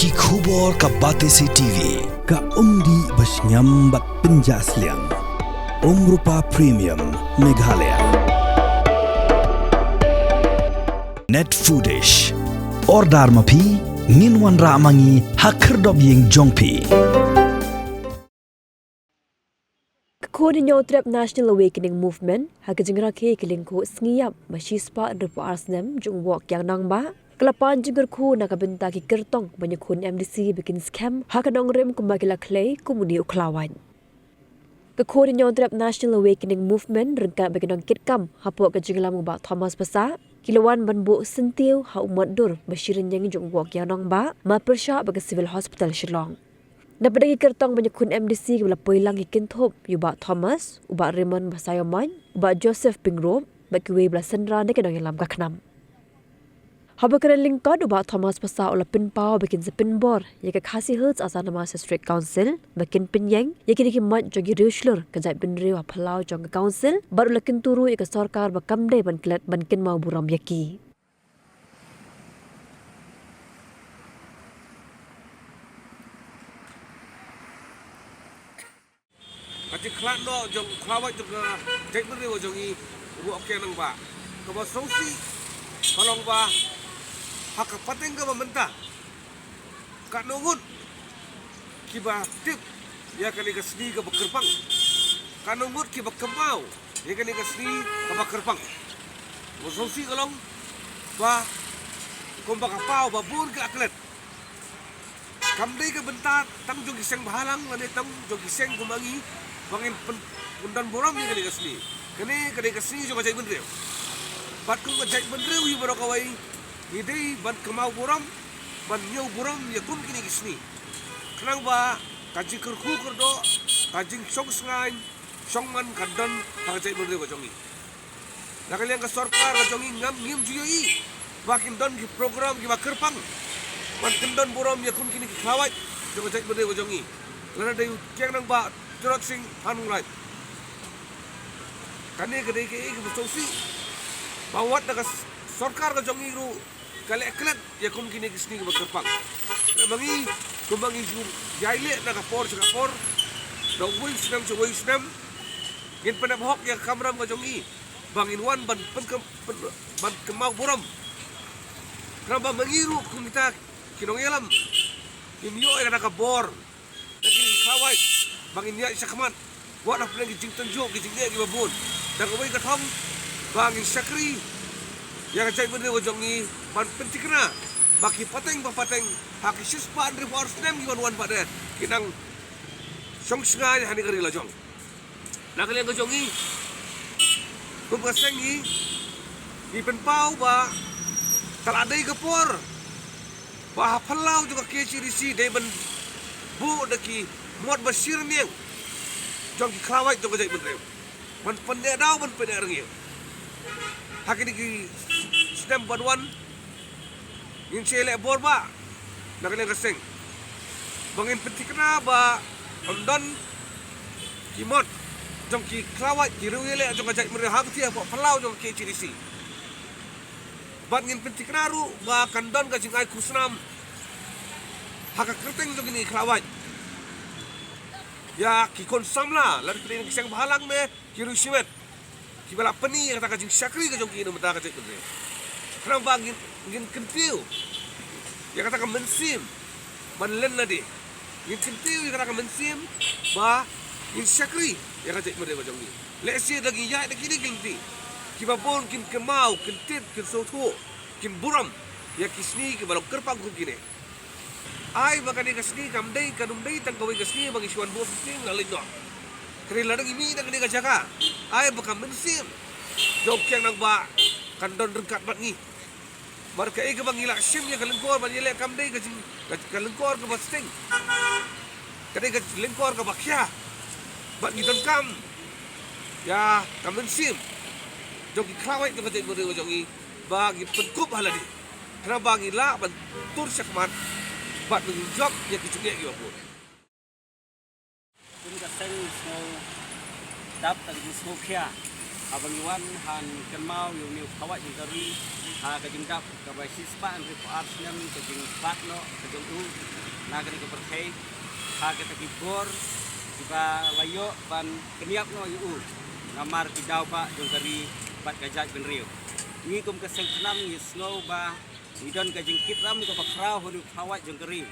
Ki khubor ka Batesi TV. Ka umdi bas nyambat penjaslian. Rupa Premium Meghalaya. Net Foodish. Ordar mapi minwan ramangi hakerdob ying jongpi. Kodi nyotrep National Awakening Movement hakajingra ke kelingku sngiyap mashispa rupa arsnem jung wok yang nangba kelapan jengger ku nakabenta ki kertong banyakun MDC bikin scam hakadong rem kumbagila clay kumuni uklawan. Kodi nyotrep National Awakening Movement rengkat baginong kitkam hapok kajingla mubak Thomas Pasa kilawan banbu sentiu ha umat dur bashirin yang jung wok yang nangba ma persya bagi civil hospital Shillong. Dapat lagi kertong banyakun MDC kebala poilang ikin thop ubak Thomas, ubak Raymond Basayoman, ubak Joseph Pingrove, bagi wei bala sendra ni kedong ilam kaknam. Haba kena lingkod ubak Thomas Pasa ula pinpau bikin sepinbor, ya ke khasi hertz asal nama District Council, bikin pinyeng, ya kini mat jogi riuslur, kejap binriu apalau jong ke council, baru lakin turu ya ke sarkar bakamde ban kelat ban kin mau buram yaki. Ati klan do jong klawat jong jek beri jong I bu oke nang ba ko ba songsi kolong ba hak pateng ka mentah ka nungut kiba tip ya kali ka sni ka bekerpang ka nungut kiba kemau ya kali ka sni ka bekerpang bu songsi kolong ba komba ka pau ba bur ka atlet kamdai ka bentar tang jong iseng bahalang lane tang jong iseng kumangi bangin pundan boram ni kali kasni kali kasni jo kajai bendreu bat ku kajai bendreu hi baro kawai idei ban kemau boram ban nyau boram ya kun kini kasni kenang ba kaji kerku kerdo kaji song sengai songman kandan kajai bendreu kajongi nakali yang kesorkar kajongi ngam ngim juyoi bakin don ki program ki bakerpang ban kendon boram ya kun kini klawai jo kajai bendreu kajongi lana dei keng nang ba Jorot sing hanung right. Kani kedai ke besosi. Bawat dekat sarkar ke jongi ru kale eklet ya kum kini kisni ke berkepang. Bangi kumbangi ju jaile na kapor sa kapor. Da woi snam sa woi snam. Gin panap hok ya kamram ke jongi. Bangin wan ban kemau buram. Kenapa mengiru kumita kinong elam. Inyo ay nakabor. Nakini kawai. Bangin niya isa kaman. Buat na pinang gijing tanjo, gijing niya gibabun. Nagaway katong, bangin sakri. Yang kacay mo rin wajong ni, ban pentik na. Baki pateng, haki sispa, andri po arsnem, iwan-wan pa na. Kinang, siyong singay, hani ka rin lajong. Nakaliang kajong ni, kumkaseng ni, ipenpaw ba, taladay kapor. Bahapalaw juga kecirisi, day ban bu daki, muat basir niang jong ki klawai jong kajai bendreu man pende daw man pende rengi hakini ki stem banwan in sele borba nakale kaseng bangin pentikna ba ondon ki mot jong ki klawai ki ruile jong kajai bendreu hakti apa palau jong ki cirisi bangin pentikna ru ba kandon ka jingai kusnam haka kerteng jong ni klawai ya kikon samla lari kini kisang bahalang me kiru siwet kibala peni kata kajing syakri kajong kini mata kajing kene kenang bangin ngin kentiu ya kata mensim manlen nadi ngin kentiu ya kata mensim ba ngin syakri ya kajing mede kajong ni lesi lagi ya de kini kenti kibabon kin kemau kentit kin soto kin buram ya kisni kibala kerpang ku kini ay makani kasni kamdai kanumdai tang kawai kasni bang isuan bos sing lalingo kri ladang imi nang ni kajaka ay baka mensim jok yang nang ba kandon rengkat bat ni bar ka ke bang ila sim ya kalengkor ban yele kamdai kajing kalengkor ke bas sing kadai ka lengkor ke bakya bat ni kam ya kamensim jok klawai jok kajing beri jok ni bagi penkup haladi kenapa bagi la ban tur sakman bat menjawab yang kecilnya juga pun. Ini kasih semua dap tadi semua kia, abang Iwan han kenmau yu kawat jingkari ha kajingkap kabai sispa antri paatnem kajing patno kajing nagari ke perkai ha kita kibor tiba layo ban keniap no yu ngamar kidau pak jingkari pat kajat benriu ni kum keseng senam ni snow ba idon kajing kitram ke bakrau honu kawat jingkari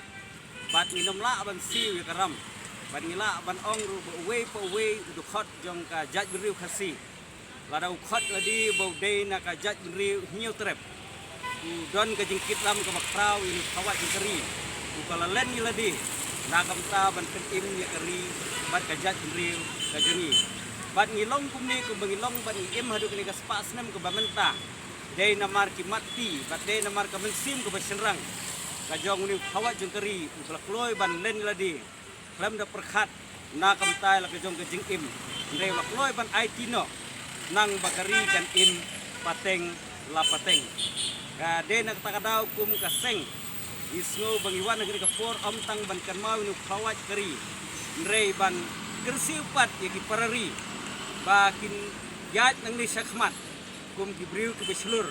pat minum la ban siu karam ban ngila ban ong ru po we du khot jong ka jat benriu khasi ladau khot ladi bau day na ka jat benriu hiu trap don ka jingkit lam ka makrau ini kawat jingkari ukala len ni ladi na kamta ban ketim ni kari bat ka jat benriu ka jungi bat ngilong kumni kum bangilong bat im hadu kini ka spas nem ka bamenta day na mar ki mati bat day na mar ka mensim ka basenrang ka jong ni kawat jingkari ukala kloy ban len ladi lam da perkhat na kamta la ka jong ka jing im day la kloy ban aitino nang bakari kan im pateng la pateng ka de nak takadaw kum kaseng isno bangiwan negeri ka for amtang ban kan mau nu khawat kari rei ban kersiupat yaki parari bakin yat nang ni sakmat kum gibriu ke beslur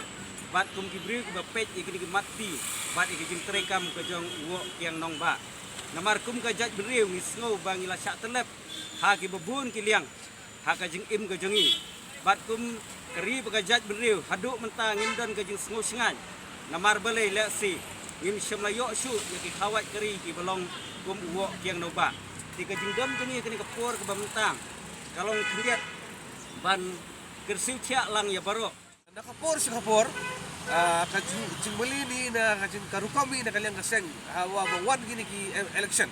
bat kum gibriu ke bapet yaki mati bat yaki jing terekam ka jong wo yang nong ba namar kum ka jat beriu isno bangila sak telep ha ki bebun ki liang ha ka jing im ka jongi bat kum keri pegajat beriu haduk mentang ngindon ke jing sengu sengan namar belai leksi ngim syamlayo su yaki khawat keri ki belong kum uwo kiang noba ti ke jing dom kini kini kepur ke bentang kalau kriat ban kersiu cia lang ya baro na kapor si kapor ka jing beli ni na ka jing karukami na kaliang kaseng hawa bawan gini ki election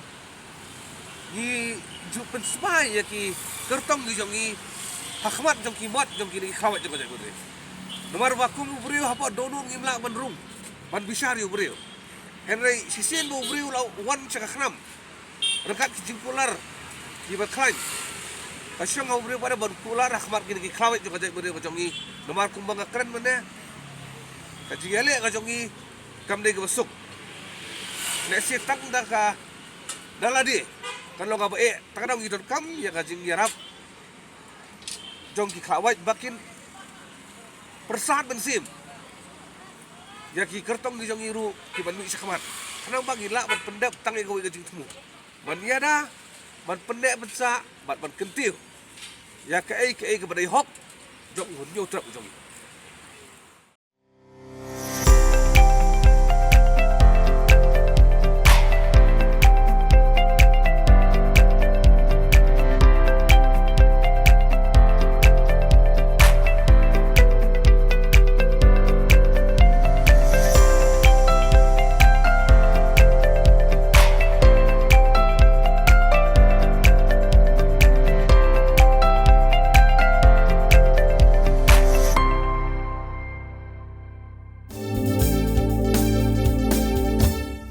ni jupen spai yaki kertong gi jongi hakmat jong kimot jong kini khawat jong jang gudre nomor wakum beriu hapa donung imla benrung ban bisari beriu henry sisin bu beriu lau wan cakak khnam rekat kijing pular kibat klain kasyong au beriu pada ban pular hakmat kini khawat jong jang beriu jong i nomor kumbang keren mana kajing ele ka jong i kam de besuk nesi tang da ka daladi kan lo ka ba takadang idon kam ya kajing yarap jong ki khawat bakin persat bensim ya ki kertong di jong iru ki ban mi sakmat kanang bagi la ban pendap tang ego ke jing temu ban yada ban pendek bensa ban kentiu ya ke ai ke badai hok jong hun yo trap jong